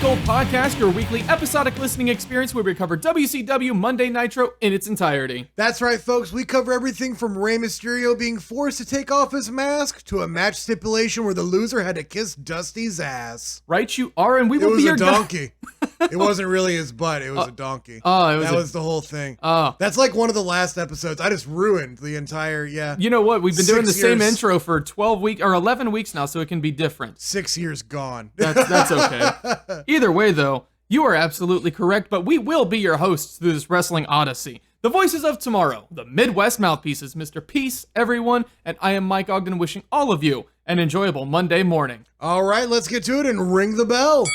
Gold Podcast, your weekly episodic listening experience where we cover WCW Monday Nitro in its entirety. That's right, folks. We cover everything from Rey Mysterio being forced to take off his mask to a match stipulation where the loser had to kiss Dusty's ass. Right, you are, and we will be your donkey. It wasn't really his butt. It was a donkey. That was the whole thing. That's like one of the last episodes. I just ruined the entire, You know what? We've been doing the same intro for 12 weeks or 11 weeks now, so it can be different. 6 years gone. That's okay. Either way, though, you are absolutely correct, but we will be your hosts through this wrestling odyssey. The voices of tomorrow, the Midwest mouthpieces, Mr. Peace, everyone, and I am Mike Ogden wishing all of you an enjoyable Monday morning. All right, let's get to it and ring the bell.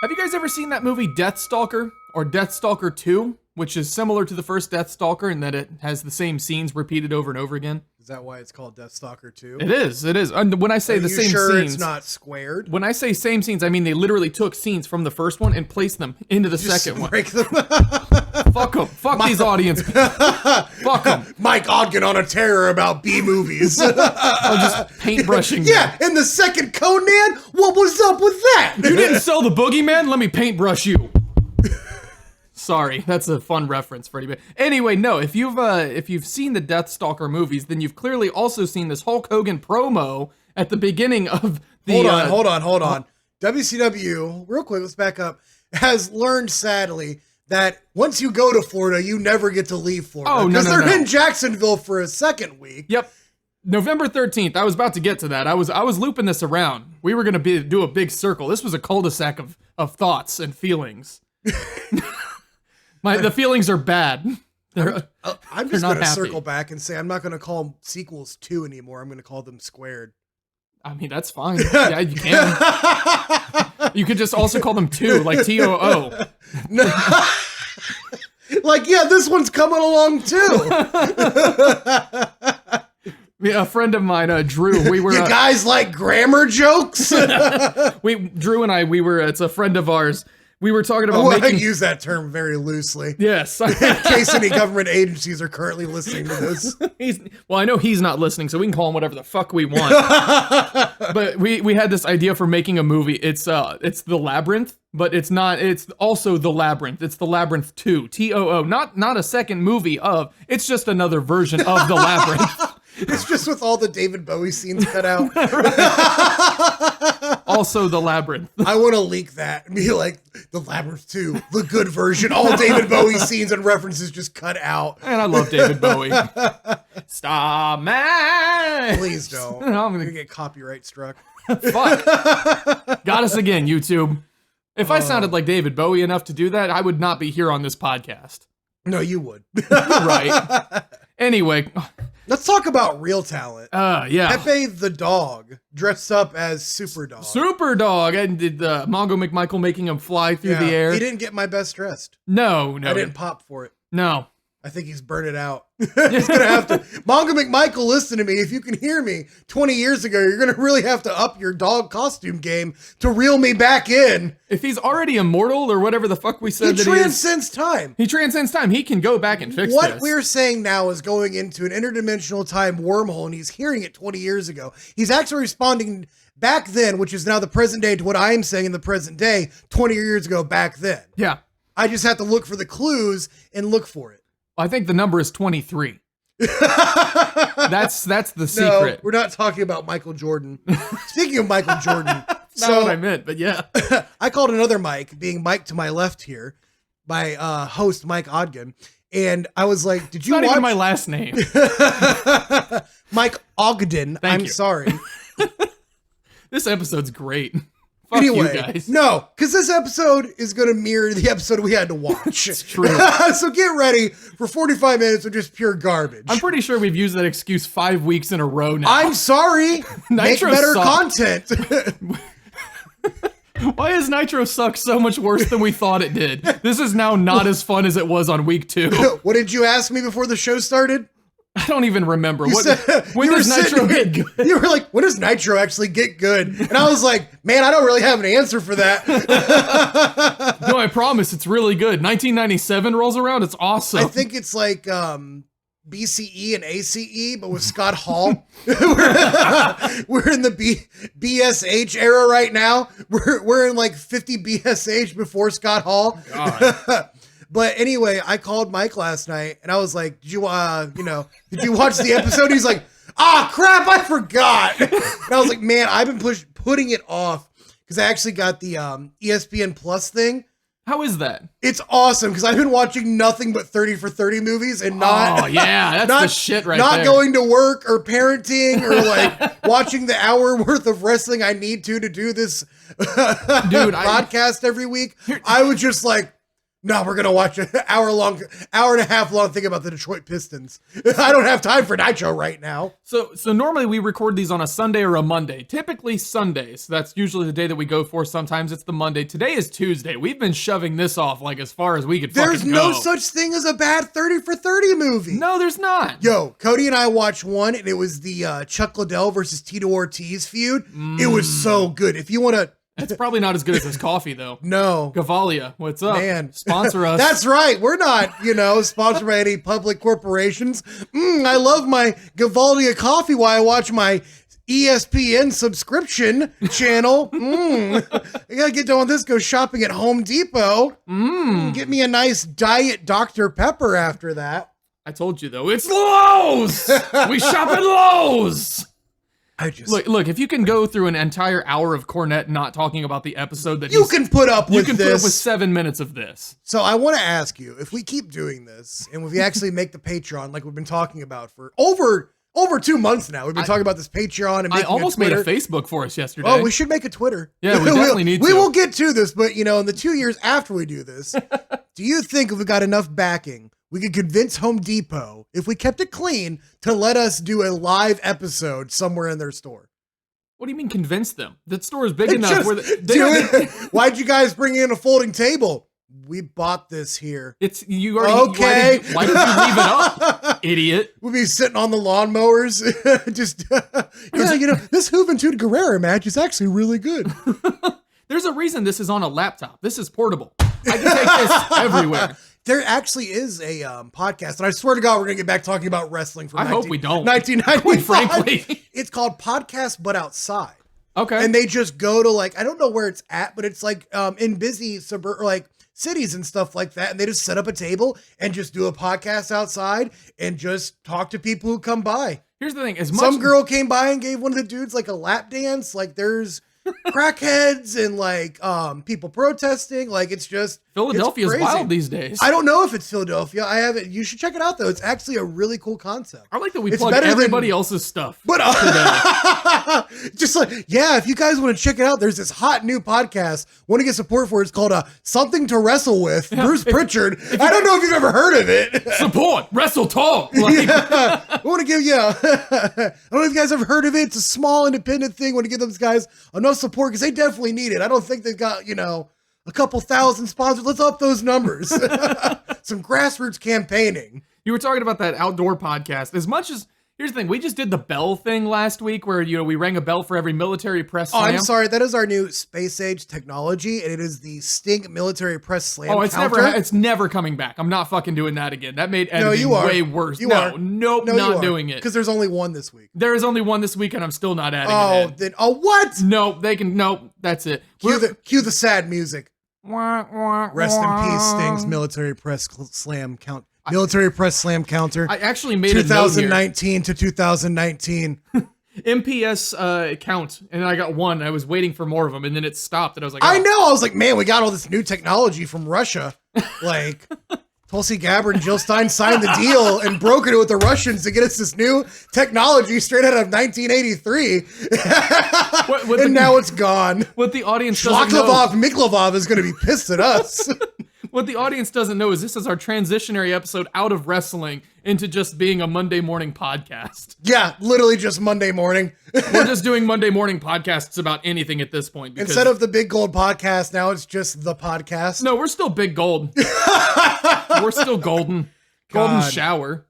Have you guys ever seen that movie Deathstalker or Deathstalker 2, which is similar to the first Deathstalker in that it has the same scenes repeated over and over again? Is that why it's called Deathstalker 2? It is. And when I say the same sure scenes, it's not squared? When I say same scenes, I mean they literally took scenes from the first one and placed them into the second one. Break them. Fuck them. Fuck these audience. Fuck them. Mike Ogden on a terror about B movies. I'm just paintbrushing. Yeah, and the second Conan, what was up with that? You didn't sell the boogeyman? Let me paintbrush you. Sorry, that's a fun reference for anybody. Anyway, no, if you've seen the Deathstalker movies, then you've clearly also seen this Hulk Hogan promo at the beginning of the... Hold on. WCW, real quick, let's back up, has learned, sadly, that once you go to Florida, you never get to leave Florida. Oh, no. Because they're in Jacksonville for a second week. Yep. November 13th, I was about to get to that. I was looping this around. We were going to do a big circle. This was a cul-de-sac of thoughts and feelings. The feelings are bad. I'm just going to circle back and say I'm not going to call them sequels 2 anymore. I'm going to call them squared. I mean, that's fine. Yeah, you can. You could just also call them 2, like TOO. No. Like, yeah, this one's coming along too. Yeah, a friend of mine, Drew, we were... You guys like grammar jokes? Drew and I, it's a friend of ours. We were talking about I use that term very loosely. Yes. In case any government agencies are currently listening to this. Well, I know he's not listening, so we can call him whatever the fuck we want. But we had this idea for making a movie. It's The Labyrinth, but it's not. It's also The Labyrinth. It's The Labyrinth 2, TOO. Not a second movie of. It's just another version of The Labyrinth. It's just with all the David Bowie scenes cut out. Also The Labyrinth. I want to leak that and be like, The Labyrinth 2, the good version. All David Bowie scenes and references just cut out. And I love David Bowie. Stop, man. Please don't. I'm going to get copyright struck. Fuck. Got us again, YouTube. If I sounded like David Bowie enough to do that, I would not be here on this podcast. No, you would. You're right. Anyway. Let's talk about real talent. Yeah. Pepe the dog dressed up as Super Dog. Super Dog. And did Mongo McMichael making him fly through the air? He didn't get my best dressed. No. I didn't pop for it. No. I think he's burned it out. He's going to have to. Mongo McMichael, listen to me. If you can hear me 20 years ago, you're going to really have to up your dog costume game to reel me back in. If he's already immortal or whatever the fuck we said he transcends time. He transcends time. He can go back and fix this. What we're saying now is going into an interdimensional time wormhole, and he's hearing it 20 years ago. He's actually responding back then, which is now the present day, to what I'm saying in the present day 20 years ago back then. Yeah. I just have to look for the clues and look for it. I think the number is 23. That's the secret. No, we're not talking about Michael Jordan. Speaking of Michael Jordan. That's not what I meant, but yeah. I called another Mike, being Mike to my left here, by host Mike Ogden. And I was like, did you watch? Not even my last name. Mike Ogden. I'm sorry. This episode's great. Fuck anyway, you guys. No, because this episode is going to mirror the episode we had to watch. It's true. So get ready for 45 minutes of just pure garbage. I'm pretty sure we've used that excuse 5 weeks in a row now. I'm sorry. Make better content. Why has Nitro suck so much worse than we thought it did? This is now not as fun as it was on week 2. What did you ask me before the show started? I don't even remember. When does Nitro get good? You were like, when does Nitro actually get good? And I was like, man, I don't really have an answer for that. No, I promise, it's really good. 1997 rolls around, it's awesome. I think it's like BCE and ACE, but with Scott Hall. we're in the BSH era right now. We're in like 50 BSH before Scott Hall. God. But anyway, I called Mike last night and I was like, did you watch the episode? He's like, crap, I forgot. And I was like, man, I've been putting it off because I actually got the ESPN Plus thing. How is that? It's awesome because I've been watching nothing but 30 for 30 movies and not. Oh yeah, that's the shit right there. Not going to work or parenting or like watching the hour worth of wrestling I need to do this podcast every week. I was just like, no, we're gonna watch an hour and a half long thing about the Detroit Pistons. I don't have time for Nitro right now. So normally we record these on a Sunday or a Monday. Typically Sundays. That's usually the day that we go for. Sometimes it's the Monday. Today is Tuesday. We've been shoving this off like as far as we could fucking go. There's no such thing as a bad 30 for 30 movie. No, there's not. Yo, Cody and I watched one, and it was the Chuck Liddell versus Tito Ortiz feud. It was so good. If you want to. It's probably not as good as this coffee, though. No. Gavalia, what's up? Man. Sponsor us. That's right. We're not, sponsored by any public corporations. I love my Gavalia coffee while I watch my ESPN subscription channel. I gotta get done with this, go shopping at Home Depot. Get me a nice Diet Dr. Pepper after that. I told you, though. It's Lowe's! We shop at Lowe's! Look, if you can go through an entire hour of Cornette not talking about the episode that you can put up with put up with 7 minutes of this. So I want to ask you, if we keep doing this and if we actually make the Patreon like we've been talking about for over 2 months now, we've been talking about this Patreon and I making almost made a Facebook for us yesterday. Oh, we should make a Twitter. Yeah, we definitely need to. We will get to this, but in the 2 years after we do this, do you think if we got enough backing, we could convince Home Depot, if we kept it clean, to let us do a live episode somewhere in their store? What do you mean convince them? That store is big enough. Why'd you guys bring in a folding table? We bought this here. It's you already. Okay. Why did you leave it up, idiot? We'll be sitting on the lawnmowers. Just this Juventud Guerrera match is actually really good. There's a reason this is on a laptop. This is portable. I can take this everywhere. There actually is a podcast, and I swear to God, we're gonna get back talking about wrestling from. I hope we don't. 1995. Frankly, it's called Podcast But Outside. Okay, and they just go to I don't know where it's at, but it's in busy cities and stuff like that, and they just set up a table and just do a podcast outside and just talk to people who come by. Here's the thing: some girl came by and gave one of the dudes a lap dance. There's crackheads and people protesting. It's just Philadelphia's wild these days. I don't know if it's Philadelphia. I haven't. You should check it out though. It's actually a really cool concept. I like that we plug everybody else's stuff. But just if you guys want to check it out, there's this hot new podcast. Want to get support for it? It's called Something to Wrestle With. Bruce Pritchard. I don't know if you've ever heard of it. Support Wrestle Talk. I want to give you. I don't know if you guys ever heard of it. It's a small independent thing. Want to give those guys enough support because they definitely need it. I don't think they've got a couple thousand sponsors. Let's up those numbers. Some grassroots campaigning. You were talking about that outdoor podcast. Here's the thing. We just did the bell thing last week where, we rang a bell for every military press slam. Oh, I'm sorry. That is our new space age technology, and it is the Sting military press slam counter. It's never coming back. I'm not fucking doing that again. That made editing way worse. Nope, not doing it. Because there's only one this week. There is only one this week, and I'm still not adding it in. What? Nope, that's it. Cue the sad music. Rest in peace, Sting's military press slam count. Military press slam counter. I actually made 2019 to 2019. MPS count, and I got one. I was waiting for more of them, and then it stopped, and I was like, I know. I was like, man, we got all this new technology from Russia. Tulsi Gabbard and Jill Stein signed the deal and brokered it with the Russians to get us this new technology straight out of 1983. Now it's gone. What the audience doesn't know. Miklavov is going to be pissed at us. What the audience doesn't know is this is our transitionary episode out of wrestling into just being a Monday morning podcast. Yeah, literally just Monday morning. We're just doing Monday morning podcasts about anything at this point. Instead of the Big Gold podcast, now it's just the podcast. No, we're still Big Gold. We're still golden. Golden shower.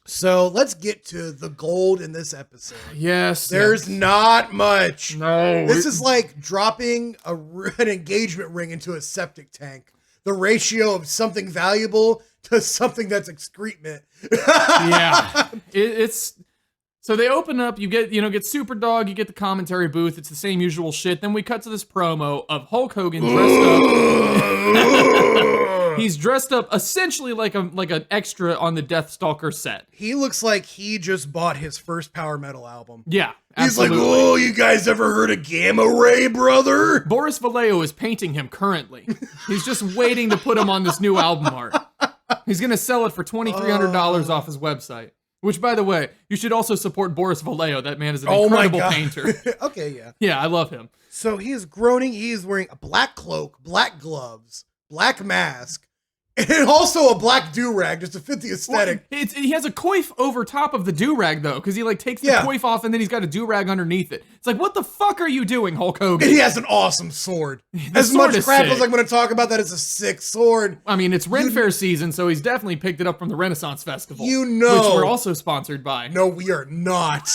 So let's get to the gold in this episode. Yes. There's not much. No. This is like dropping an engagement ring into a septic tank. The ratio of something valuable to something that's excrement. Yeah. It's so they open up, you get Superdog, you get the commentary booth, it's the same usual shit. Then we cut to this promo of Hulk Hogan dressed up. He's dressed up essentially like an extra on the Deathstalker set. He looks like he just bought his first power metal album. Yeah. He's Absolutely. like, oh, you guys ever heard of Gamma Ray, brother? Boris Vallejo is painting him currently. He's just waiting to put him on this new album art. He's going to sell it for $2,300 off his website. Which, by the way, you should also support Boris Vallejo. That man is an incredible painter. Okay, yeah. Yeah, I love him. So he is groaning. He is wearing a black cloak, black gloves, black mask, and also a black do-rag just to fit the aesthetic. Well, he has a coif over top of the do-rag, though, because he takes the coif off and then he's got a do-rag underneath it. It's like, what the fuck are you doing, Hulk Hogan? And he has an awesome sword. As much crap as I'm going to talk about, that is a sick sword. I mean, it's Ren Fair season, so he's definitely picked it up from the Renaissance Festival. You know. Which we're also sponsored by. No, we are not.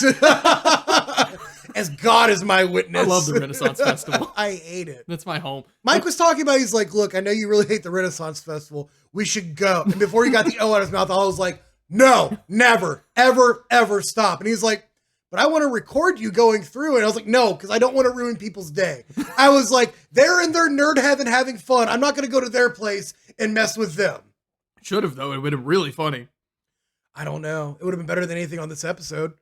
As God is my witness. I love the Renaissance Festival. I hate it. That's my home. Mike was talking about, he's like, look, I know you really hate the Renaissance Festival. We should go. And before he got the O out of his mouth, I was like, no, never, ever, ever stop. And he's like, but I want to record you going through it. And I was like, no, because I don't want to ruin people's day. I was like, they're in their nerd heaven having fun. I'm not going to go to their place and mess with them. Should have, though. It would have been really funny. I don't know. It would have been better than anything on this episode.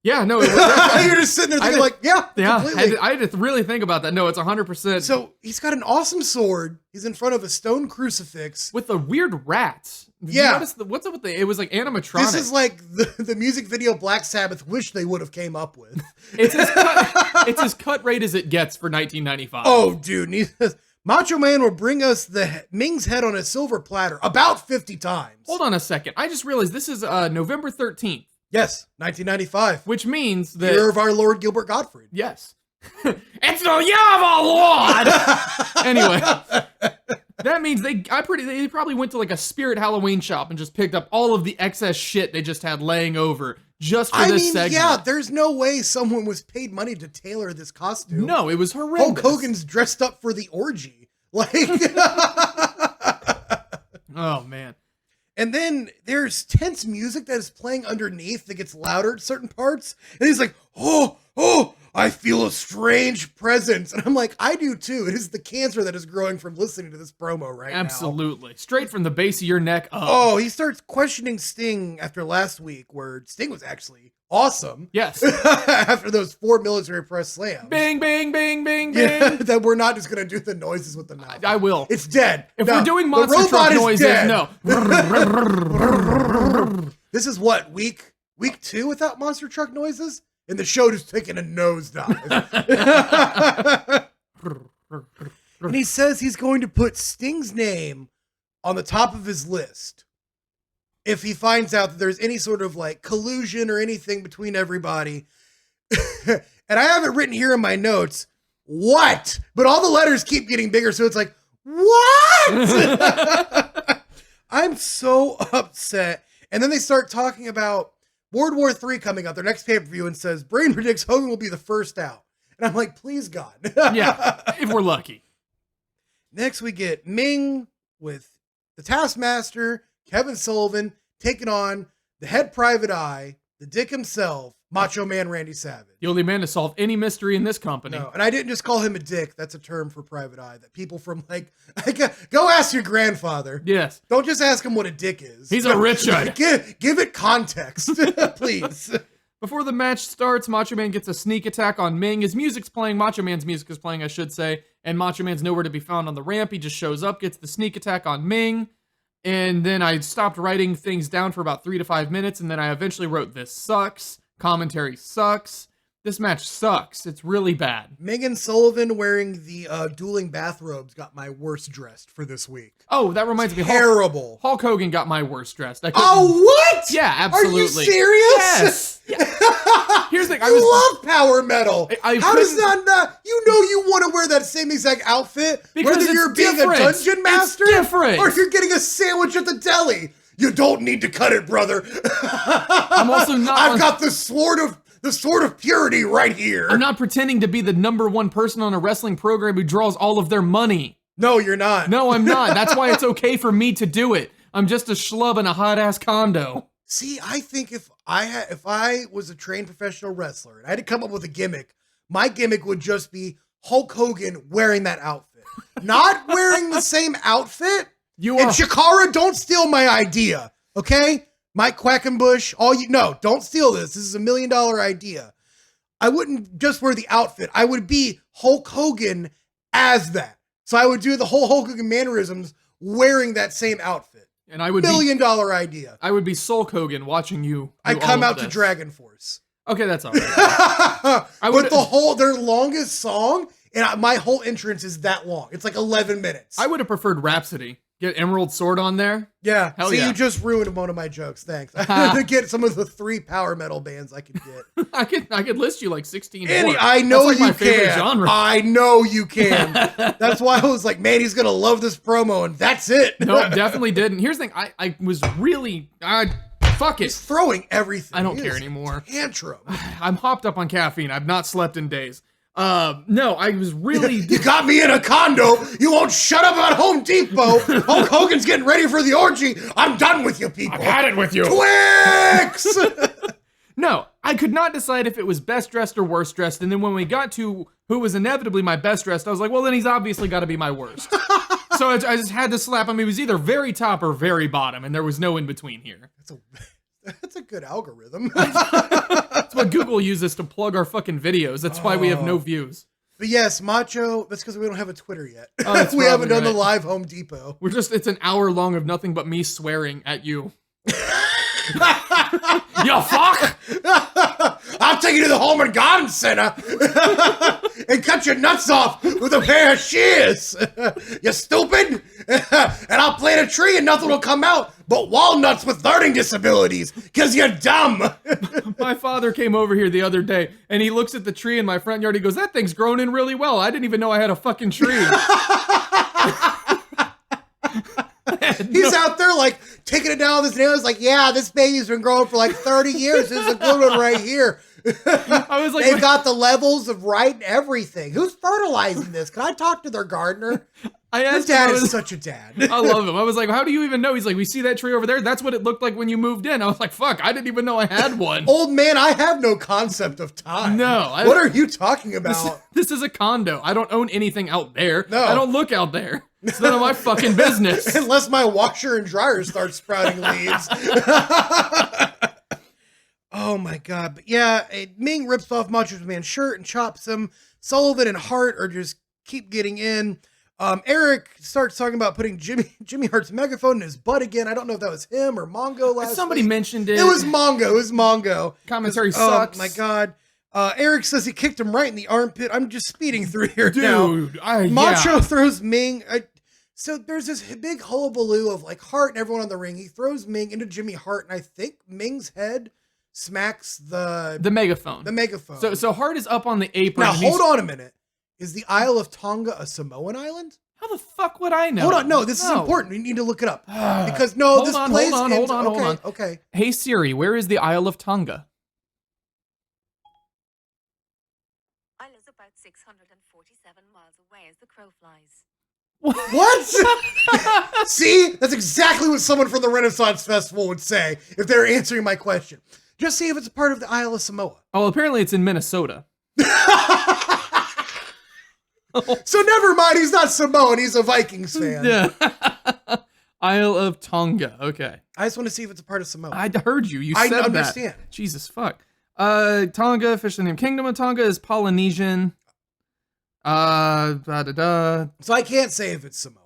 Yeah, no. You're just sitting there thinking completely. I had to really think about that. No, it's 100%. So he's got an awesome sword. He's in front of a stone crucifix. With the weird rats. Did you notice what's up with it was like animatronic. This is like the music video Black Sabbath wish they would have came up with. It's as cut rate as it gets for 1995. Oh, dude. And he says, Macho Man will bring us the Ming's head on a silver platter about 50 times. Hold on a second. I just realized this is November 13th. Yes, 1995. Which means that... Year of our Lord Gilbert Gottfried. Yes. It's the year of our Lord! Anyway, that means they probably went to like a Spirit Halloween shop and just picked up all of the excess shit they just had laying over just for this segment. Yeah, there's no way someone was paid money to tailor this costume. No, it was horrendous. Hulk Hogan's dressed up for the orgy. Like... Oh, man. And then there's tense music that is playing underneath that gets louder at certain parts. And he's like, oh, I feel a strange presence. And I'm like, I do too. It is the cancer that is growing from listening to this promo right now. Absolutely. Straight from the base of your neck up. Oh, he starts questioning Sting after last week, where Sting was actually awesome. Yes. After those 4 military press slams. Bing, bing, bing, bing, Yeah, bing. that we're not just going to do the noises with the mouth. I will. It's dead. If we're doing monster truck noises, no. This is what, week 2 without monster truck noises? And the show just taking a nosedive. And he says he's going to put Sting's name on the top of his list if he finds out that there's any sort of like collusion or anything between everybody. And I have it written here in my notes, what? But all the letters keep getting bigger, so it's like, what? I'm so upset. And then they start talking about World War III coming up, their next pay-per-view, and says, Brain predicts Hogan will be the first out. And I'm like, please, God. Yeah, if we're lucky. Next, we get Ming with the Taskmaster, Kevin Sullivan, taking on the head private eye, the Dick himself, Macho Man Randy Savage. The only man to solve any mystery in this company. No, and I didn't just call him a dick. That's a term for private eye that people from go ask your grandfather. Yes. Don't just ask him what a dick is. He's a Richard. Give it context, please. Before the match starts, Macho Man gets a sneak attack on Ming. His music's playing. Macho Man's music is playing, I should say. And Macho Man's nowhere to be found on the ramp. He just shows up, gets the sneak attack on Ming. And then I stopped writing things down for about 3 to 5 minutes. And then I eventually wrote, this sucks. Commentary sucks. This match sucks. It's really bad. Megan Sullivan wearing the dueling bathrobes got my worst dressed for this week. Oh, that reminds me. Terrible. Hulk Hogan got my worst dressed. Oh, what? Yeah, absolutely. Are you serious? Yes. Yeah. Here's the thing. I love power metal. How does couldn't- that not? You know you want to wear that same exact outfit Because whether it's you're being different. a dungeon master It's different. or if you're getting a sandwich at the deli. You don't need to cut it, brother. I'm also not. I've got the sword of purity right here. I'm not pretending to be the #1 person on a wrestling program who draws all of their money. No, you're not. No, I'm not. That's why it's okay for me to do it. I'm just a schlub in a hot-ass condo. See, I think if I was a trained professional wrestler and I had to come up with a gimmick, my gimmick would just be Hulk Hogan wearing that outfit. Not wearing the same outfit. And Shakara, don't steal my idea, okay? Mike Quackenbush, don't steal this. This is $1 million idea. I wouldn't just wear the outfit. I would be Hulk Hogan as that. So I would do the whole Hulk Hogan mannerisms wearing that same outfit. And I would $1 million idea. I would be Sulk Hogan watching you. I come out to Dragon Force. Okay, that's all right. But their longest song, and my whole entrance is that long. It's like 11 minutes. I would have preferred Rhapsody. Get Emerald Sword on there. Yeah. Hell yeah. You just ruined one of my jokes. Thanks. I had to get some of the 3 power metal bands I could get. I could list you like 16 Andy, more. I know That's like you my favorite can. genre. I know you can. That's why I was like, man, he's gonna love this promo, and that's it. No, definitely didn't. Here's the thing. I was really fuck it. He's throwing everything. I don't care anymore. Tantrum. I'm hopped up on caffeine. I've not slept in days. No, I was really. You got me in a condo. You won't shut up at Home Depot. Hulk Hogan's getting ready for the orgy. I'm done with you people. I've had it with you. Twix! No, I could not decide if it was best dressed or worst dressed. And then when we got to who was inevitably my best dressed, I was like, well, then he's obviously got to be my worst. So I just had to slap him. He was either very top or very bottom, and there was no in between here. That's a good algorithm. That's what Google uses to plug our fucking videos. That's why we have no views. But yes, Macho, that's because we don't have a Twitter yet. Oh, we haven't done the live Home Depot. It's an hour long of nothing but me swearing at you. You fuck! I'll take you to the Home and Garden Center and cut your nuts off with a pair of shears. You stupid! And I'll plant a tree and nothing will come out but walnuts with learning disabilities because you're dumb. My father came over here the other day and he looks at the tree in my front yard. He goes, that thing's grown in really well. I didn't even know I had a fucking tree. He's out there like taking it down with his nails like, yeah, this baby's been growing for like 30 years. This is a good one right here. I was like, they've got the levels of right and everything. Who's fertilizing this? Can I talk to their gardener? I asked His dad him, is such a dad. I love him. I was like, how do you even know? He's like, we see that tree over there. That's what it looked like when you moved in. I was like, fuck, I didn't even know I had one. Old man, I have no concept of time. No. What are you talking about? This is a condo. I don't own anything out there. No. I don't look out there. It's none of my fucking business. Unless my washer and dryer start sprouting leaves. Oh my God. But yeah, Ming rips off Macho Man's shirt and chops him. Sullivan and Hart are just keep getting in. Eric starts talking about putting Jimmy Hart's megaphone in his butt again. I don't know if that was him or Mongo last Somebody week. mentioned it. It was Mongo. Commentary sucks. Oh my God. Eric says he kicked him right in the armpit. I'm just speeding through here Dude, now. Macho throws Ming. So there's this big hullabaloo of like Hart and everyone on the ring. He throws Ming into Jimmy Hart, and I think Ming's head smacks the megaphone. The megaphone. So Hart is up on the apron. Now hold on a minute. Is the Isle of Tonga a Samoan island? How the fuck would I know? Hold on, no, this is important. We need to look it up because hold on. Okay. Hey Siri, where is the Isle of Tonga? Isle is about 647 miles away as the crow flies. What? See, that's exactly what someone from the Renaissance Festival would say if they're answering my question. Just see if it's a part of the Isle of Samoa. Oh, apparently it's in Minnesota. So never mind, he's not Samoan, he's a Vikings fan. Yeah. Isle of Tonga. Okay. I just want to see if it's a part of Samoa. I heard you. You said that. I understand. Jesus fuck. Tonga, officially named Kingdom of Tonga, is Polynesian. So I can't say if it's Samoan.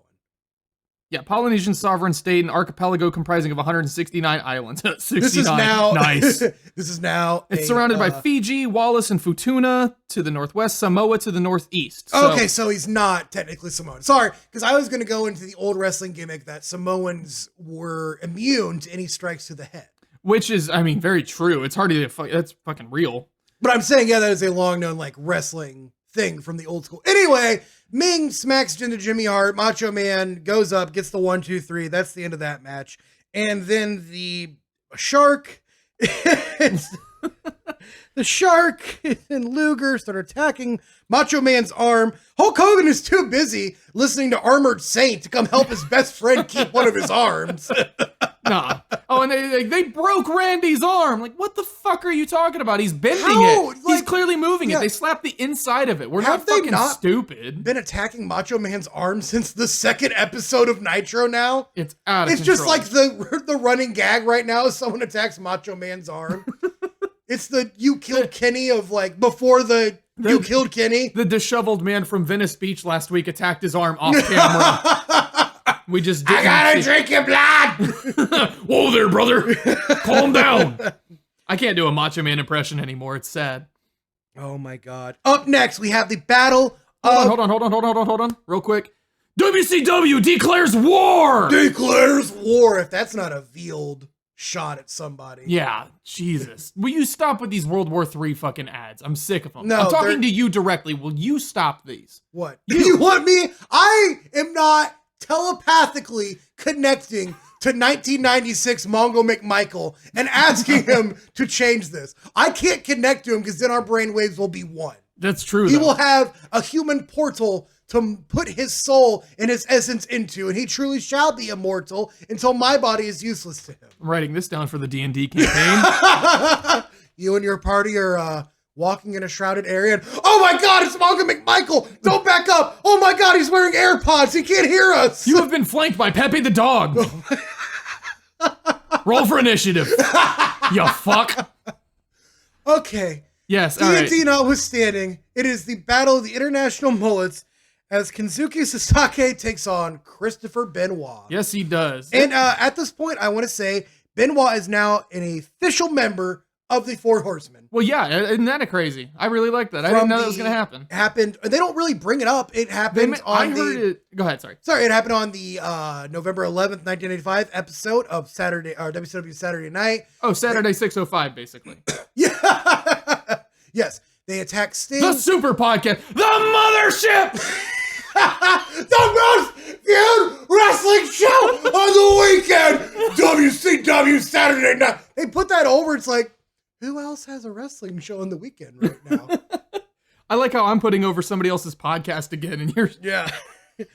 Yeah, Polynesian sovereign state and archipelago comprising of 169 islands. 69. This is now nice. This is now. It's surrounded by Fiji, Wallis, and Futuna to the northwest, Samoa to the northeast. Okay, so he's not technically Samoan. Sorry, because I was going to go into the old wrestling gimmick that Samoans were immune to any strikes to the head. Which is, I mean, very true. It's hardly that's fucking real. But I'm saying, yeah, that is a long known like wrestling thing from the old school. Anyway, Ming smacks into Jimmy Hart. Macho Man goes up, gets the 1, 2, 3. That's the end of that match. And then the shark The Shark and Luger start attacking Macho Man's arm. Hulk Hogan is too busy listening to Armored Saint to come help his best friend keep one of his arms. Nah. Oh, and they broke Randy's arm. Like, what the fuck are you talking about? He's bending How? it. He's Like, clearly moving yeah. it. They slapped the inside of it. We're Have not they fucking not stupid. Been attacking Macho Man's arm since the second episode of Nitro now? It's out of It's control. just like the running gag right now is someone attacks Macho Man's arm. It's the you killed Kenny of like before the you killed Kenny. the disheveled man from Venice Beach last week attacked his arm off camera. We just didn't. I gotta drink your blood. Whoa there, brother. Calm down. I can't do a Macho Man impression anymore. It's sad. Oh my God. Up next, we have the battle Hold on. Real quick. WCW declares war. declares war. If that's not a veiled shot at somebody. Yeah, Jesus. Will you stop with these World War III fucking ads? I'm sick of them. No, I'm talking they're- to you directly. Will you stop these? What? You want me? I am not telepathically connecting to 1996 Mongo McMichael and asking him to change this. I can't connect to him because then our brainwaves will be one. That's true, He though. will have a human portal to put his soul and his essence into, and he truly shall be immortal until my body is useless to him. I'm writing this down for the D&D campaign. You and your party are walking in a shrouded area, and oh my God, it's Mongo McMichael! Don't back up! Oh my God, he's wearing AirPods! He can't hear us! You have been flanked by Pepe the dog. Roll for initiative. You fuck. Okay. Yes, all right. D&D notwithstanding, it is the battle of the international mullets as Kensuke Sasaki takes on Christopher Benoit. Yes, he does. And at this point, I want to say Benoit is now an official member of the Four Horsemen. Well, yeah, isn't that crazy? I really like that. I didn't know that was going to happen. Happened. They don't really bring it up. It happened I on heard the. it. Go ahead, sorry. Sorry, it happened on the November 11th, 1985 episode of WCW Saturday Night. Oh, Saturday 605, basically. Yeah. Yes. They attack Sting. The Super Podcast. The Mothership! The most viewed wrestling show on the weekend. WCW Saturday Night. They put that over. It's like, who else has a wrestling show on the weekend right now? I like how I'm putting over somebody else's podcast again, and you're... Yeah.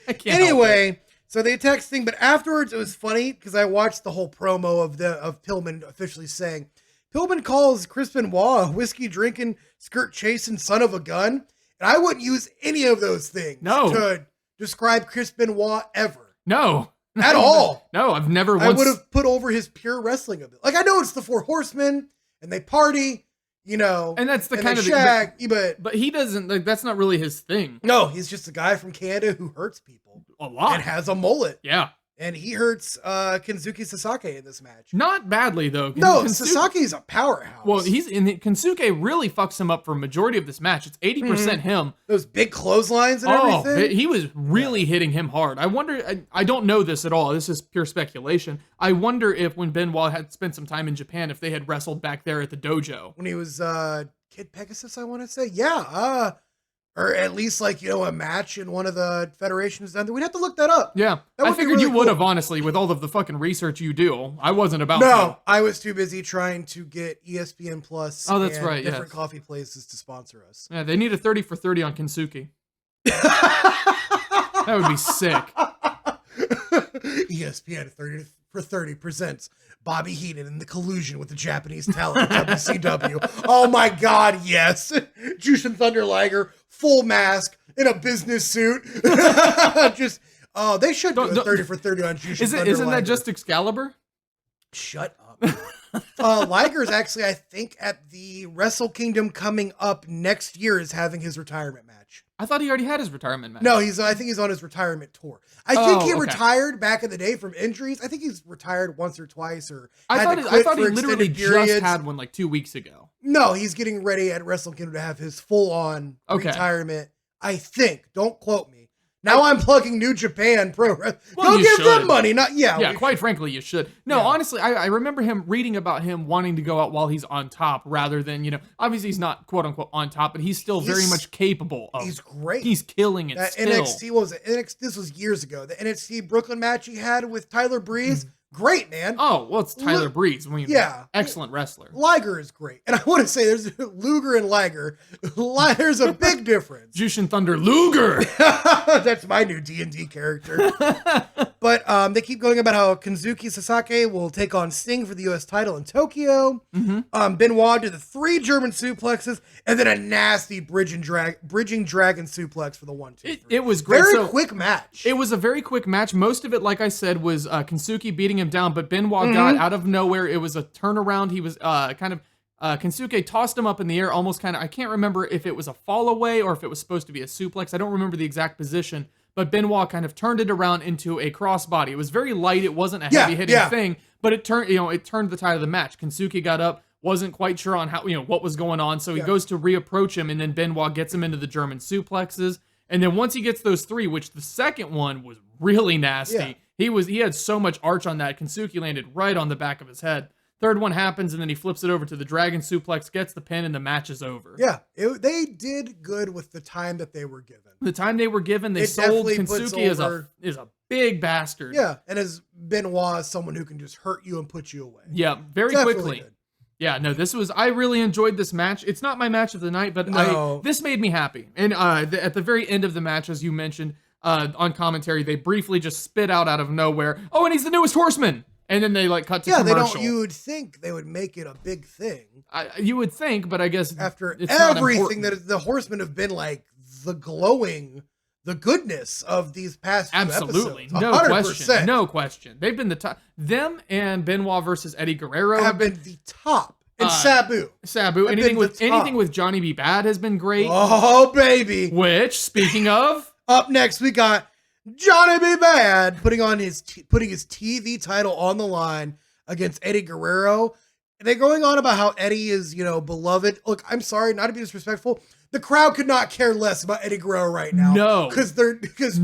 I can't help it. Anyway, so they attack Sting, but afterwards it was funny because I watched the whole promo of Pillman officially saying, Pillman calls Chris Benoit a whiskey drinking, skirt chasing son of a gun. And I wouldn't use any of those things to describe Chris Benoit ever. No. At all. No, I've never I once... would have put over his pure wrestling ability. Like, I know it's the Four Horsemen, and they party, you know. And that's the and kind they of... shag, but But he doesn't... Like, that's not really his thing. no, he's just a guy from Canada who hurts people. A lot. And has a mullet. Yeah. And he hurts Kensuke Sasaki in this match. Not badly, though. No, Sasaki's a powerhouse. Well, Kensuke really fucks him up for a majority of this match. It's 80% him. Those big clotheslines and everything. He was really hitting him hard. I wonder, I don't know this at all. This is pure speculation. I wonder if when Benoit had spent some time in Japan, if they had wrestled back there at the dojo. When he was Kid Pegasus, I want to say. Yeah. Or at least like, you know, a match in one of the federations. We'd have to look that up. Yeah. That I would be figured really you would cool. have, honestly, with all of the fucking research you do. I wasn't about No, to. I was too busy trying to get ESPN Plus Oh, that's and right, different yes. coffee places to sponsor us. Yeah, they need a 30 for 30 on Kensuke. That would be sick. ESPN 30 for 30 presents Bobby Heenan in the collusion with the Japanese talent WCW. Oh my God, yes. Jushin Thunder Liger, full mask, in a business suit. Just, they should do a 30 for 30 on Jushin Thunder Isn't that Liger. just Excalibur? Shut up. Liger's actually, I think, at the Wrestle Kingdom coming up next year is having his retirement match. I thought he already had his retirement match. No, I think he's on his retirement tour. I think he okay. retired back in the day from injuries. I think he's retired once or twice, or I had to thought quit he for literally extended just periods. had one like 2 weeks ago. No, he's getting ready at Wrestle Kingdom to have his full-on retirement. I think. Don't quote me. Now I'm plugging New Japan Pro Wrestling. Well, Go you give them should. money. Not Yeah, quite frankly, you should. No, Yeah. honestly, I remember him reading about him wanting to go out while he's on top rather than, obviously he's not quote unquote on top, but he's still very much capable of. He's great. He's killing it That still. NXT, what was it? NXT, this was years ago. The NXT Brooklyn match he had with Tyler Breeze, great, man. Oh, well, it's Tyler Breeze. I mean, Yeah. excellent wrestler. Liger is great. And I want to say there's Luger and Liger. There's a big difference. Jushin Thunder Luger. That's my new D&D character. But they keep going about how Kensuke Sasaki will take on Sting for the U.S. title in Tokyo. Benoit did the 3 German suplexes and then a nasty bridging dragon suplex for the 1-2-3. It was great. Very quick match. It was a very quick match. Most of it, like I said, was Kensuke beating him down, but Benoit got out of nowhere. It was a turnaround. He was Kensuke tossed him up in the air, almost kind of, I can't remember if it was a fall away or if it was supposed to be a suplex. I don't remember the exact position, but Benoit kind of turned it around into a crossbody. It was very light. It wasn't a heavy hitting thing, but it turned the tide of the match. Kensuke got up, wasn't quite sure on how, what was going on. So he goes to reapproach him, and then Benoit gets him into the German suplexes. And then once he gets those 3, which the second one was really nasty. He had so much arch on that. Kensuke landed right on the back of his head. Third one happens, and then he flips it over to the dragon suplex, gets the pin, and the match is over. Yeah, they did good with the time that they were given. The time they were given, they sold Kensuke as a big bastard. Yeah, and as Benoit, someone who can just hurt you and put you away. Yeah, very quickly. Good. Yeah, no, I really enjoyed this match. It's not my match of the night, but this made me happy. And at the very end of the match, as you mentioned on commentary, they briefly just spit out of nowhere, "Oh, and he's the newest Horseman!" And then they cut to commercial. You would think they would make it a big thing. You would think, but I guess after everything that the Horsemen have been like, the goodness of these past few absolutely episodes. No 100%. Question, no question. They've been the top. Them and Benoit versus Eddie Guerrero have been the top. And Sabu. Anything with Johnny B. Bad has been great. Oh baby. Which, speaking of, up next we got Johnny B. Bad putting his TV title on the line against Eddie Guerrero. They're going on about how Eddie is, beloved. Look, I'm sorry, not to be disrespectful. The crowd could not care less about Eddie Guerrero right now. No. Because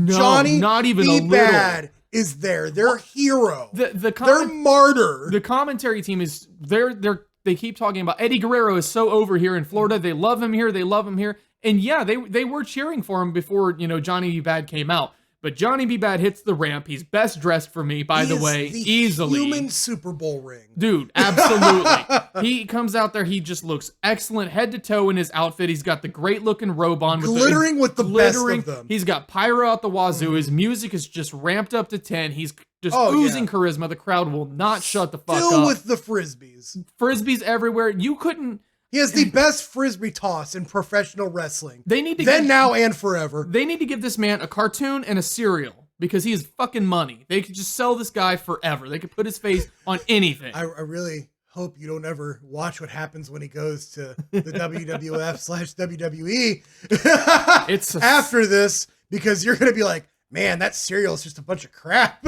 Johnny not even B. a little. Bad is there. Their hero. Their martyr. The commentary team is they keep talking about Eddie Guerrero is so over here in Florida. They love him here. They love him here. And yeah, they were cheering for him before, Johnny B. Bad came out. But Johnny B. Bad hits the ramp. He's best dressed for me, by the way, easily. Human Super Bowl ring. Dude, absolutely. He comes out there. He just looks excellent head to toe in his outfit. He's got the great looking robe on. Glittering with the best of them. He's got pyro out the wazoo. His music is just ramped up to 10. He's just oozing charisma. The crowd will not shut the fuck up. Still with the Frisbees. Frisbees everywhere. You couldn't. He has the best Frisbee toss in professional wrestling. They need to now and forever. They need to give this man a cartoon and a cereal because he is fucking money. They could just sell this guy forever. They could put his face on anything. I really hope you don't ever watch what happens when he goes to the WWF/WWE It's after this, because you're going to be like, man, that cereal is just a bunch of crap.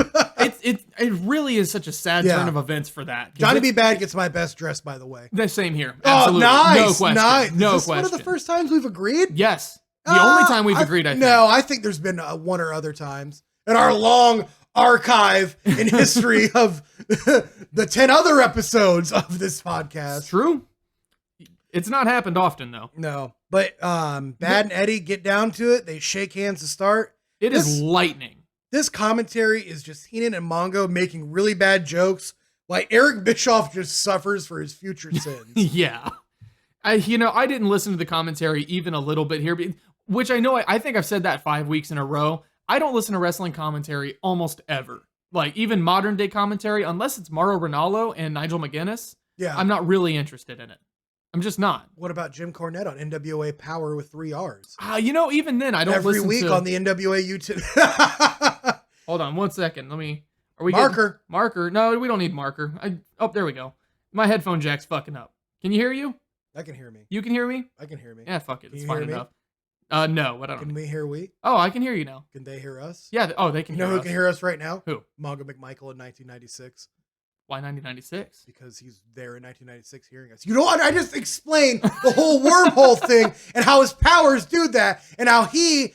It really is such a sad turn of events for that. Johnny B. Bad gets my best dress, by the way. The same here. Absolutely. Oh, nice. No question. Nice. No is this question. one of the first times we've agreed? Yes. The only time we've agreed, I think. No, I think there's been one or other times in our long archive in history of the 10 other episodes of this podcast. It's true. It's not happened often, though. No. But Bad and Eddie get down to it. They shake hands to start. It is lightning. This commentary is just Heenan and Mongo making really bad jokes, like Eric Bischoff just suffers for his future sins. Yeah. I didn't listen to the commentary even a little bit here, which I think I've said that 5 weeks in a row. I don't listen to wrestling commentary almost ever. Like even modern day commentary, unless it's Mauro Ranallo and Nigel McGuinness. Yeah. I'm not really interested in it. I'm just not. What about Jim Cornette on NWA Power with 3 R's? Even then I don't every listen week to... on the NWA YouTube. Hold on 1 second. Are we marker? Marker? No, we don't need marker. There we go. My headphone jack's fucking up. Can you hear you? I can hear me. You can hear me? I can hear me. Yeah, fuck it. Can It's you fine hear me? enough. No, I don't. Can we hear we? Oh, I can hear you now. Can they hear us? Yeah. They can. You know hear who us. can hear us right now? Who? Mongo McMichael in 1996. Why 1996? Because he's there in 1996 hearing us. You know what? I just explained the whole wormhole thing and how his powers do that and how he's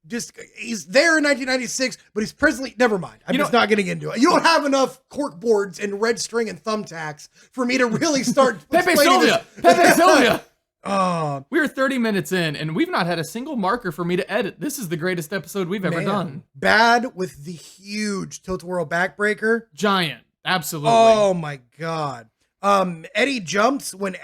there in 1996, but he's presently, never mind. I'm just not getting into it. You don't have enough cork boards and red string and thumbtacks for me to really start Pepe Sylvia! Pepe Sylvia! We are 30 minutes in, and we've not had a single marker for me to edit. This is the greatest episode we've ever done. Bad with the huge tilt-a-whirl backbreaker. Giant. Absolutely. Oh, my God. Eddie jumps when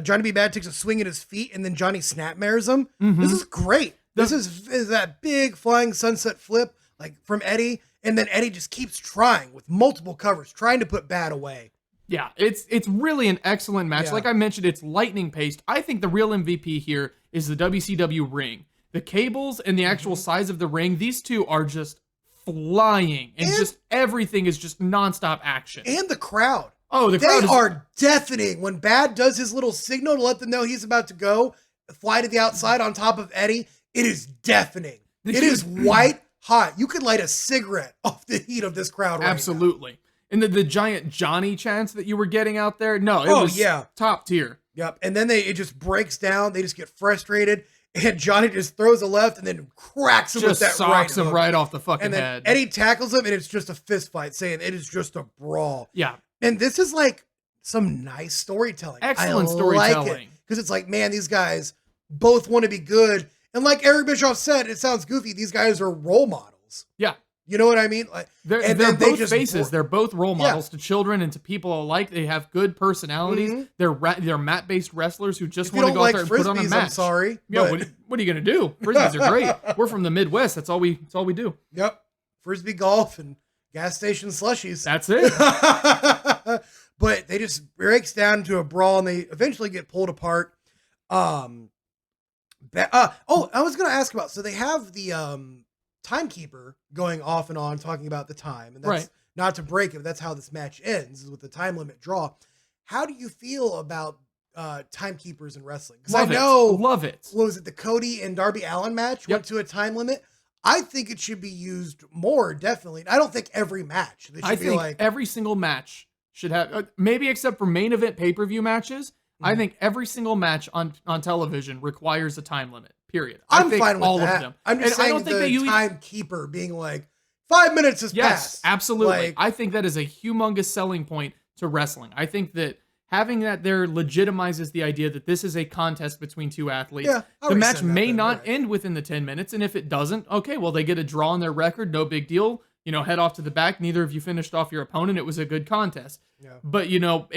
Johnny B. Bad takes a swing at his feet, and then Johnny snapmares him. This is great. This is that big flying sunset flip like from Eddie, and then Eddie just keeps trying with multiple covers, trying to put Bad away. Yeah, it's really an excellent match. Yeah. Like I mentioned, it's lightning paced. I think the real MVP here is the WCW ring. The cables and the actual size of the ring, these two are just flying, and just everything is just nonstop action. And the crowd. Oh, the crowd are deafening. When Bad does his little signal to let them know he's about to go fly to the outside on top of Eddie, it is deafening. It is white hot. You could light a cigarette off the heat of this crowd right Absolutely. now. And the giant Johnny chants that you were getting out there, no, it was top tier. Yep. And then it just breaks down. They just get frustrated. And Johnny just throws a left and then cracks him with that right socks him hook. right off the fucking And then head. Eddie tackles him, and it's just a fist fight, saying it is just a brawl. Yeah. And this is like some nice storytelling. Excellent storytelling. Because it's like, man, these guys both want to be good. And like Eric Bischoff said, it sounds goofy. These guys are role models. Yeah. You know what I mean? Like, They're both faces. They're both role models to children and to people alike. They have good personalities. They're mat-based wrestlers who just want to go out there and put on a match. I'm sorry. Yeah, what are you gonna do? Frisbees are great. We're from the Midwest. That's all we do. Yep. Frisbee golf and gas station slushies. That's it. But they just breaks down into a brawl, and they eventually get pulled apart. I was gonna ask about. So they have the timekeeper going off and on talking about the time, and that's not to break it, but that's how this match ends, is with the time limit draw. How do you feel about timekeepers in wrestling? Because I know love it. What was it, the Cody and Darby Allin match went to a time limit? I think it should be used more, definitely. I don't think every match. I think every single match should have, maybe except for main event pay-per-view matches. I think every single match on television requires a time limit. Period. I'm fine with all that. of them. I'm just saying, I don't think the timekeeper being like 5 minutes has passed. Absolutely. I think that is a humongous selling point to wrestling. I think that having that there legitimizes the idea that this is a contest between two athletes. Yeah, the match may not end within the 10 minutes, and if it doesn't, okay, well, they get a draw on their record, no big deal. You know, head off to the back. Neither of you finished off your opponent. It was a good contest. Yeah. But, you know,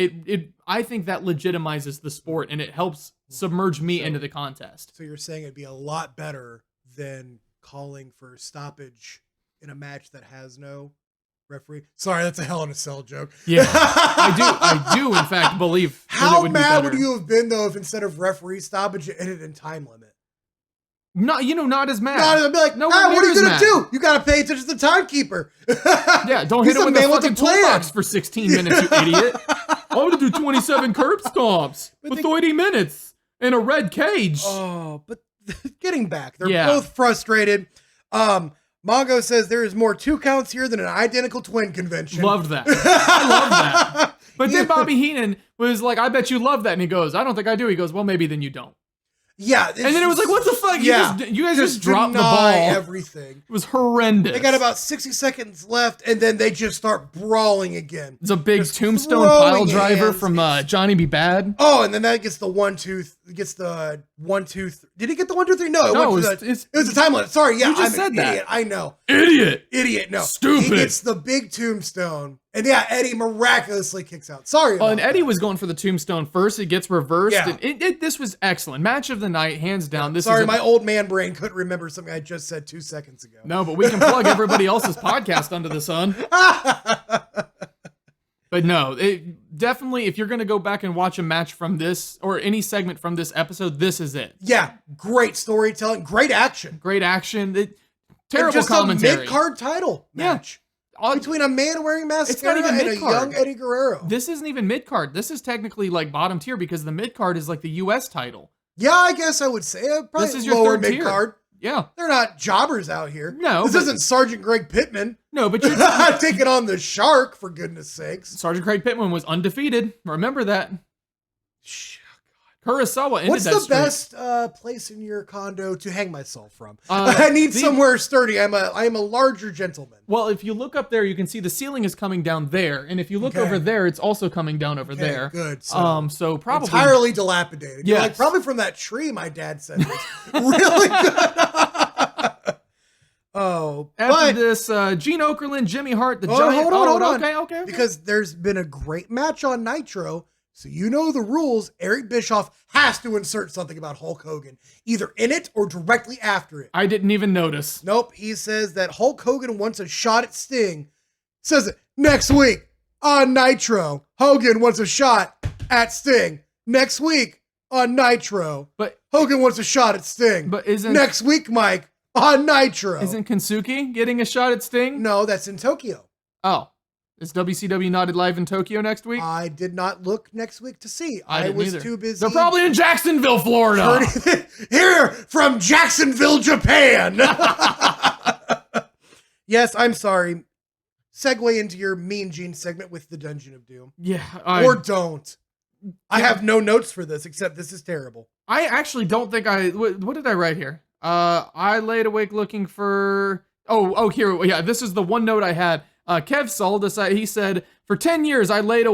I think that legitimizes the sport, and it helps submerge me into the contest. So you're saying it'd be a lot better than calling for stoppage in a match that has no referee? Sorry, that's a Hell in a Cell joke. Yeah, I do, in fact, believe How it would mad be would you have been, though, if instead of referee stoppage, it ended in time limit? Not as mad. I'd be like, what are you going to do? You got to pay attention to the timekeeper. Yeah, don't hit him with the fucking toolbox for 16 minutes, you idiot. I'm going to do 27 curb stomps with 30 minutes in a red cage. Oh, but getting back, they're both frustrated. Mongo says there is more 2 counts here than an identical twin convention. Loved that. I love that. But then Bobby Heenan was like, I bet you love that. And he goes, I don't think I do. He goes, well, maybe then you don't. Yeah. And then it was like, what the fuck? You guys just dropped the ball. Everything. It was horrendous. They got about 60 seconds left, and then they just start brawling again. It's a big tombstone pile driver from Johnny B. Bad. Oh, and then that gets the 1, 2, gets the 1, 2, 3. Did he get the 1, 2, 3? No, it was a time limit. Sorry, yeah, I'm an idiot. I know. Idiot. No. Stupid. He gets the big tombstone. And yeah, Eddie miraculously kicks out. Sorry. And Eddie was going for the tombstone first. It gets reversed. Yeah. And this was excellent. Match of the night, hands down. My old man brain couldn't remember something I just said 2 seconds ago. No, but we can plug everybody else's podcast under the sun. But no, definitely, if you're going to go back and watch a match from this or any segment from this episode, this is it. Yeah, great storytelling, great action. Terrible commentary. A mid-card title match. Between a man wearing mascara and a young Eddie Guerrero. This isn't even mid-card. This is technically like bottom tier because the mid-card is like the U.S. title. Yeah, I guess I would say probably this is your lower third mid-card. Yeah. They're not jobbers out here. No. This isn't Sergeant Greg Pittman. No, but you're taking on the Shark, for goodness sakes. Sergeant Craig Pittman was undefeated. Remember that. Kurosawa ended What's that the streak. best place in your condo to hang myself from? I need the- somewhere sturdy. I am a larger gentleman. Well, if you look up there, you can see the ceiling is coming down there, and if you look Okay. over there, it's also coming down over there. Good. So probably entirely dilapidated. You're Yes. like, probably from that tree my dad said was really good. Oh, after but this, Gene Okerlund, Jimmy Hart, the Oh, Giant. hold on. Okay. because there's been a great match on Nitro, so you know the rules. Eric Bischoff has to insert something about Hulk Hogan, either in it or directly after it. I didn't even notice. Nope, he says that Hulk Hogan wants a shot at Sting. Says it next week on Nitro. Hogan wants a shot at Sting. Next week on Nitro. But Hogan wants a shot at Sting. But isn't next week, Mike, on Nitro. Isn't Kensuke getting a shot at Sting? No, that's in Tokyo. Oh, is WCW not live in Tokyo next week? I did not look next week to see. I didn't was either. too busy. They're probably in Jacksonville, Florida. Here from Jacksonville, Japan. Yes, I'm sorry. Segue into your Mean Gene segment with the Dungeon of Doom. Yeah, Or don't. I have no notes for this except this is terrible. I actually don't think what did I write here? I laid awake looking for. Oh, here. Yeah, this is the one note I had. Kev Sull decided. He said, "For 10 years, I laid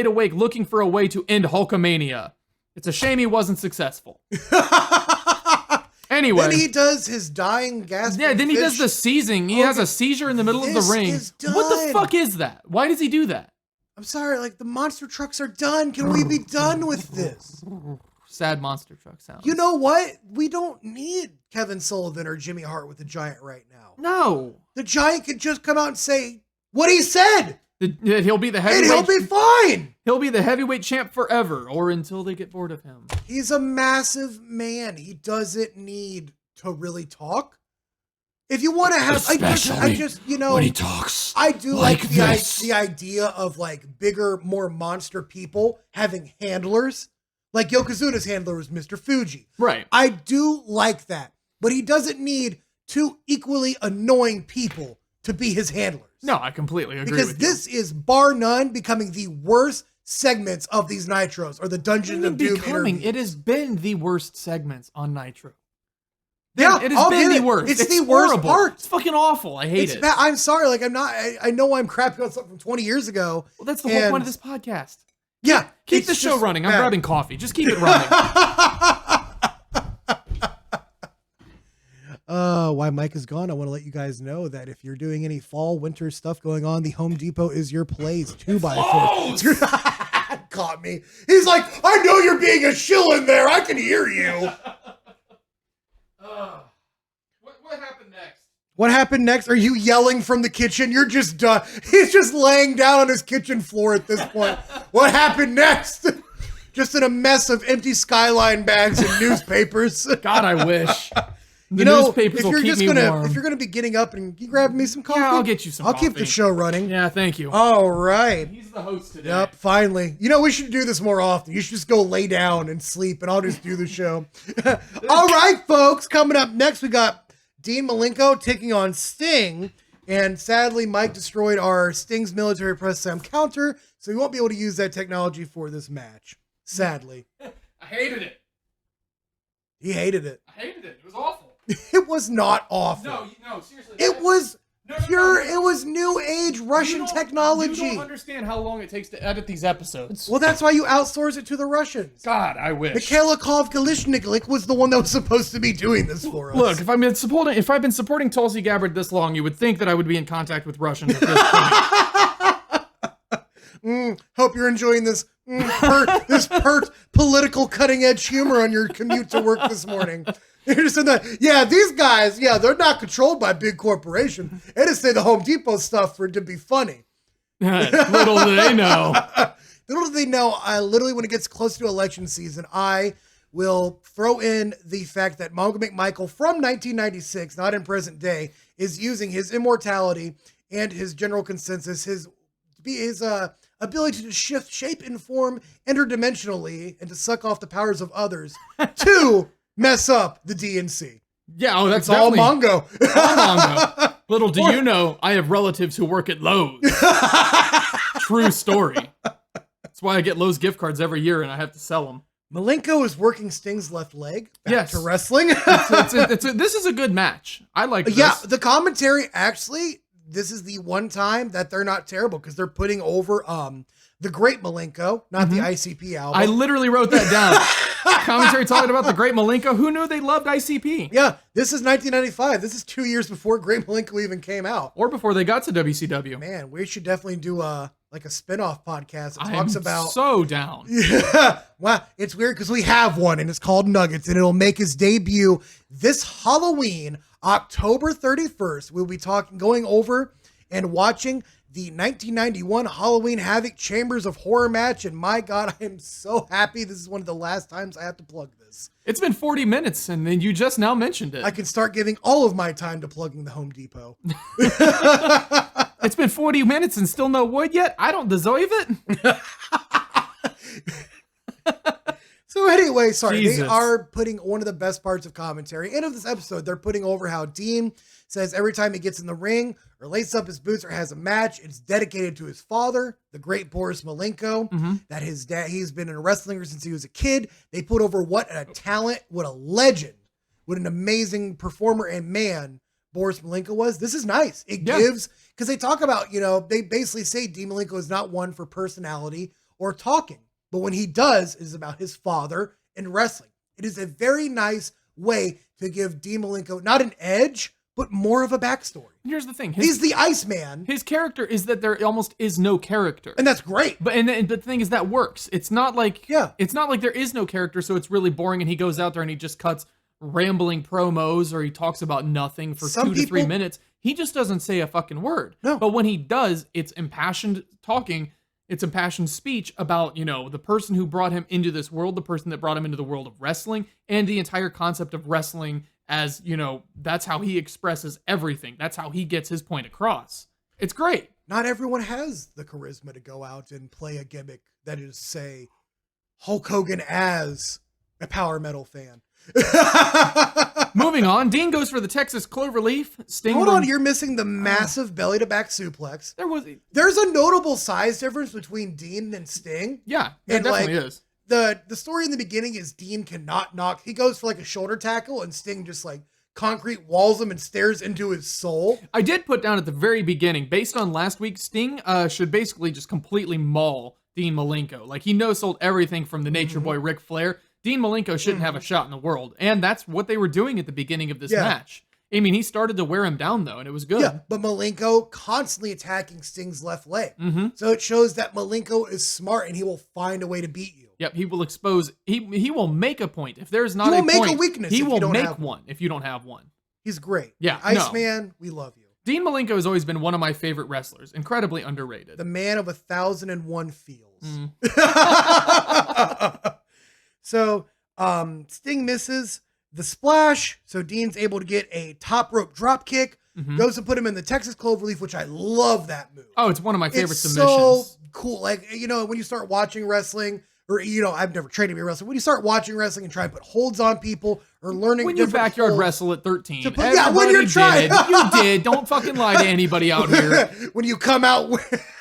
awake looking for a way to end Hulkamania. It's a shame he wasn't successful." Anyway, Then he does his dying gasp. yeah. Then he does the seizing. He has a seizure in the middle of the This ring. is What the done. fuck is that? Why does he do that? I'm sorry, like the monster trucks are done. Can we be done with this? Sad monster truck sound. You know what? We don't need Kevin Sullivan or Jimmy Hart with the Giant right now. No. The Giant could just come out and say what he said, He'll be the and heavyweight. he'll be fine. He'll be the heavyweight champ forever, or until they get bored of him. He's a massive man. He doesn't need to really talk. If you want to have, I just, you know, when he talks. I do like like this. the idea of like bigger, more monster people having handlers. Like Yokozuna's handler was Mr. Fuji. Right. I do like that, but he doesn't need two equally annoying people to be his handlers. No, I completely agree Because with you. this is bar none becoming the worst segments of these Nitros or the Dungeon of Doom interviews. It has been the worst segments on Nitro. Yeah, it has I'll been give the it. worst. It's the worst horrible. part. It's fucking awful. I hate It's it. bad. I'm sorry. Like I know I'm crapping on something from 20 years ago. Well, that's the whole point of this podcast. Yeah. Keep it's the show just running. I'm bad. grabbing coffee. Just keep it running. Why Mike is gone, I want to let you guys know that if you're doing any fall, winter stuff going on, the Home Depot is your place. 2x4. Caught me. He's like, I know you're being a shill in there. I can hear you. What happened next? What happened next? Are you yelling from the kitchen? You're just done. He's just laying down on his kitchen floor at this point. What happened next? Just in a mess of empty Skyline bags and newspapers. God, I wish. The You know, newspapers if will you're keep just me gonna warm. if you're gonna be getting up and you grab me some coffee, Yeah, I'll get you some I'll coffee. keep the show running. Yeah, thank you. All right. He's the host today. Yep, finally. You know, we should do this more often. You should just go lay down and sleep, and I'll just do the show. All right, folks. Coming up next, we got Dean Malenko taking on Sting. And sadly, Mike destroyed our Sting's military press Sam counter, so we won't be able to use that technology for this match. Sadly. I hated it. He hated it. I hated it. It was awful. It was not awful. No, seriously. It was No, pure, no. it was new age Russian technology. You don't understand how long it takes to edit these episodes. Well, that's why you outsource it to the Russians. God, I wish. Mikhailikov Kalishniklik was the one that was supposed to be doing this for us. Look, if I've been supporting Tulsi Gabbard this long, you would think that I would be in contact with Russians at this point. Hope you're enjoying this pert political cutting edge humor on your commute to work this morning. You're just in the, yeah, these guys, yeah, they're not controlled by big corporation. They just say the Home Depot stuff for it to be funny. Little do they know. Little do they know, literally when it gets close to election season, I will throw in the fact that Mongo McMichael from 1996, not in present day, is using his immortality and his general consensus, his ability to shift shape and form interdimensionally and to suck off the powers of others to mess up the DNC. Yeah, oh, that's It's all definitely Mongo. all Mongo. Little do you know, I have relatives who work at Lowe's. True story. That's why I get Lowe's gift cards every year and I have to sell them. Malenko is working Sting's left leg back Yes. to wrestling. This is a good match. I like this. Yeah, the commentary actually, this is the one time that they're not terrible because they're putting over the Great Malenko, not the ICP album. I literally wrote that down. Commentary talking about the Great Malenko. Who knew they loved ICP? Yeah, this is 1995. This is 2 years before Great Malenko even came out. Or before they got to WCW. Man, we should definitely do like a spin-off podcast that I'm talks about so down. Yeah. Wow. It's weird because we have one and it's called Nuggets and it'll make his debut this Halloween, October 31st. We'll be going over and watching the 1991 Halloween Havoc Chambers of Horror match. And my God, I am so happy. This is one of the last times I have to plug this. It's been 40 minutes and then you just now mentioned it. I can start giving all of my time to plugging the Home Depot. It's been 40 minutes and still no wood yet? I don't deserve it. So anyway, sorry, Jesus. They are putting one of the best parts of commentary and of this episode. They're putting over how Dean says every time he gets in the ring or laces up his boots or has a match, it's dedicated to his father, the great Boris Malenko, that his dad, he's been in wrestling since he was a kid. They put over what a talent, what a legend, what an amazing performer and man Boris Malenko was. This is nice. It gives, because they talk about, they basically say Dean Malenko is not one for personality or talking. But when he does, it is about his father and wrestling. It is a very nice way to give Dean Malenko not an edge, but more of a backstory. Here's the thing. He's the Iceman. His character is that there almost is no character. And that's great. But the thing is that works. It's not like it's not like there is no character, so it's really boring and he goes out there and he just cuts rambling promos or he talks about nothing for 2 to 3 minutes. He just doesn't say a fucking word. No. But when he does, it's impassioned talking. It's impassioned speech about, the person who brought him into this world, the person that brought him into the world of wrestling, and the entire concept of wrestling as, that's how he expresses everything. That's how he gets his point across. It's great. Not everyone has the charisma to go out and play a gimmick that is, say, Hulk Hogan as a power metal fan. Moving on, Dean goes for the Texas Cloverleaf. Sting. Hold on, you're missing the massive belly to back suplex. There's a notable size difference between Dean and Sting. Yeah, there definitely is. The story in the beginning is Dean cannot knock. He goes for like a shoulder tackle and Sting just like concrete walls him and stares into his soul. I did put down at the very beginning, based on last week, Sting should basically just completely maul Dean Malenko. Like he no-sold everything from the Nature Boy Ric Flair. Dean Malenko shouldn't have a shot in the world. And that's what they were doing at the beginning of this match. I mean, he started to wear him down, though, and it was good. Yeah, but Malenko constantly attacking Sting's left leg. So it shows that Malenko is smart and he will find a way to beat you. Yep, he will expose, he will make a point. If there's not he will a make point, a weakness he if will you don't make have one if you don't have one. He's great. Yeah, Iceman, we love you. Dean Malenko has always been one of my favorite wrestlers. Incredibly underrated. The man of 1,001 feels. So Sting misses the splash. So Dean's able to get a top rope drop kick. Goes to put him in the Texas Cloverleaf, which I love that move. Oh, it's one of my favorite submissions. So cool. Like, when you start watching wrestling, or, I've never trained to be a wrestler. When you start watching wrestling and try and put holds on people or learning when you different backyard holds, wrestle at 13. when you're trying. You did. Don't fucking lie to anybody out here. When you come out.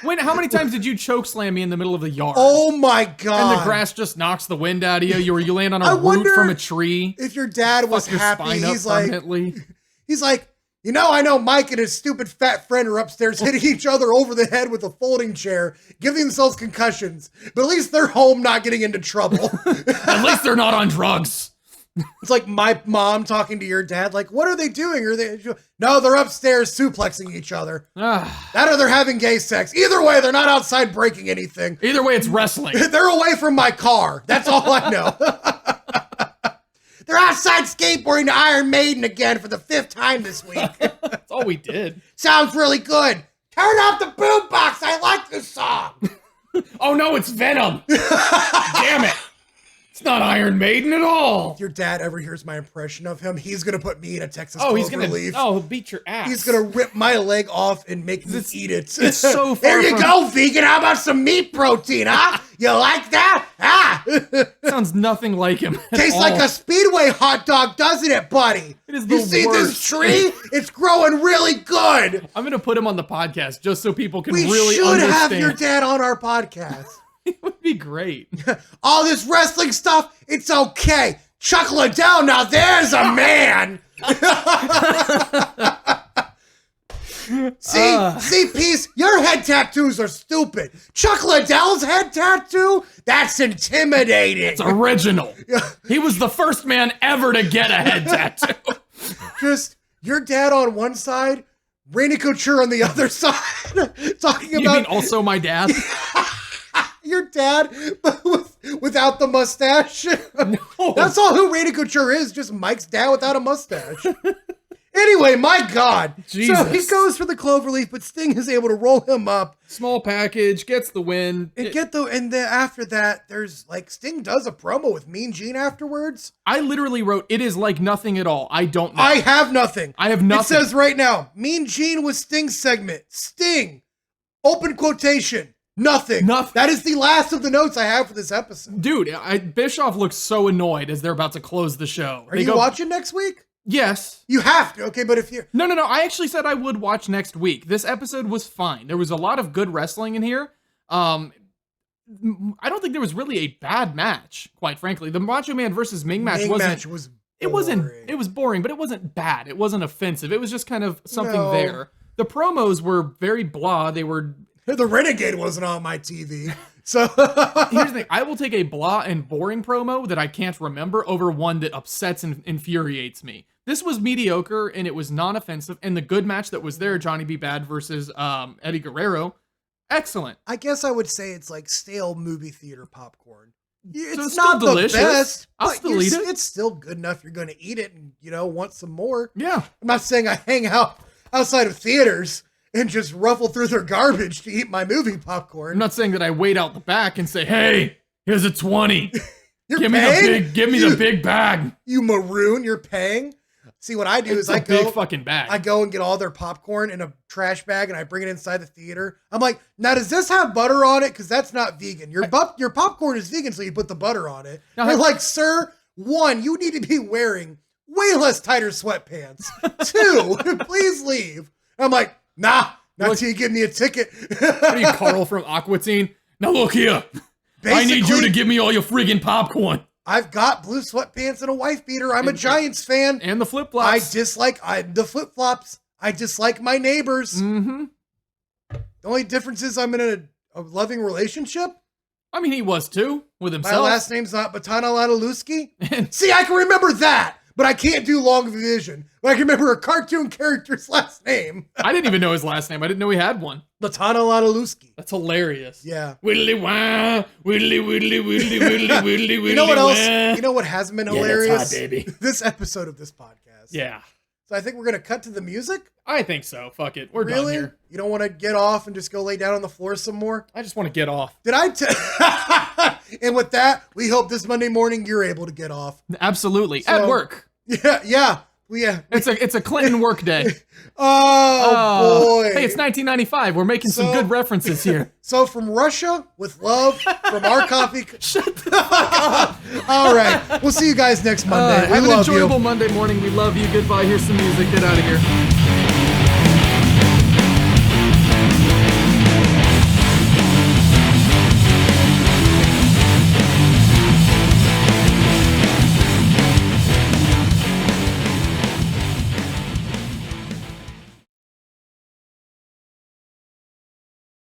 How many times did you choke slam me in the middle of the yard? Oh my God. And the grass just knocks the wind out of you. You land on a root from a tree. If your dad was happy, he's like, I know Mike and his stupid fat friend are upstairs hitting each other over the head with a folding chair, giving themselves concussions, but at least they're home not getting into trouble. At least they're not on drugs. It's like my mom talking to your dad, like, what are they doing? No, they're upstairs suplexing each other. That or they're having gay sex. Either way, they're not outside breaking anything. Either way, it's wrestling. They're away from my car. That's all I know. They're outside skateboarding to Iron Maiden again for the 5th time this week. That's all we did. Sounds really good. Turn off the boombox. I like this song. Oh no, it's Venom. Damn it. It's not Iron Maiden at all. If your dad ever hears my impression of him, he's going to put me in a Texas Cloverleaf. He'll beat your ass. He's going to rip my leg off and make me eat it. It's so far There you go, vegan. How about some meat protein, huh? You like that? Sounds nothing like him. Tastes like a Speedway hot dog, doesn't it, buddy? It is the You see worst. this tree? It's growing really good. I'm going to put him on the podcast just so people can We really should understand. have your dad on our podcast. be great. All this wrestling stuff, it's okay. Chuckle it down now. There's a man. See, Peace, your head tattoos are stupid. Chuck Liddell's head tattoo? That's intimidating. It's original. He was the first man ever to get a head tattoo. Just your dad on one side, Rainy Couture on the other side. Talking You about mean also my dad? your dad, but without the mustache. No. That's all who Rainy Couture is, just Mike's dad without a mustache. Anyway, my God. Jesus. So he goes for the cloverleaf, but Sting is able to roll him up. Small package, gets the win. And then after that, there's like Sting does a promo with Mean Gene afterwards. I literally wrote, it is like nothing at all. I don't know. I have nothing. I have nothing. It says right now, Mean Gene with Sting's segment. Sting, open quotation, nothing. Nothing. That is the last of the notes I have for this episode. Dude, Bischoff looks so annoyed as they're about to close the show. Are you watching next week? Yes. You have to. Okay, but if you're... No. I actually said I would watch next week. This episode was fine. There was a lot of good wrestling in here. I don't think there was really a bad match, quite frankly. The Macho Man versus Ming match was it was boring, but it wasn't bad. It wasn't offensive. It was just kind of something there. The promos were very blah. They were... The Renegade wasn't on my TV. So here's the thing. I will take a blah and boring promo that I can't remember over one that upsets and infuriates me. This was mediocre and it was non-offensive. And the good match that was there, Johnny B. Bad versus Eddie Guerrero, excellent. I guess I would say it's like stale movie theater popcorn. It's it's not still delicious. the best. I'll but still eat it. It's still good enough. You're going to eat it and, want some more. Yeah. I'm not saying I hang out outside of theaters and just ruffle through their garbage to eat my movie popcorn. I'm not saying that I wait out the back and say, hey, here's a 20. You're give paying? me the big bag. You maroon, you're paying? See, what I do is big fucking bag. I go and get all their popcorn in a trash bag and I bring it inside the theater. I'm like, now does this have butter on it? Because that's not vegan. Your popcorn is vegan, so you put the butter on it. Now, They're like, sir, one, you need to be wearing way less tighter sweatpants. Two, please leave. I'm like, nah, not until you give me a ticket. What are you, Carl from Aqua Teen? Now look here. I need you to give me all your friggin' popcorn. I've got blue sweatpants and a wife beater. I'm a Giants fan. And the flip-flops. I dislike the flip-flops. I dislike my neighbors. Mm-hmm. The only difference is I'm in a loving relationship. I mean, he was too, with himself. My last name's not Batana Lataluski. See, I can remember that, but I can't do long division. But I can remember a cartoon character's last name. I didn't even know his last name. I didn't know he had one. Batana Lataluski. That's hilarious. Yeah. Widdly wah, widdly widdly widdly widdly widdly widdly. You know what else? Wah. You know what hasn't been hilarious? That's hot, baby. This episode of this podcast. Yeah. So I think we're gonna cut to the music. I think so. Fuck it. We're done Really? here. You don't want to get off and just go lay down on the floor some more? I just want to get off. Did I? And with that, we hope this Monday morning you're able to get off. Absolutely. So- At work. Yeah. It's a Clinton work day. Oh, boy. Hey, it's 1995. We're making some So- good references here. So from Russia, with love, from our coffee. Shut the fuck up. All right. We'll see you guys next Monday. We Have an love enjoyable you. Monday morning. We love you. Goodbye. Here's some music. Get out of here.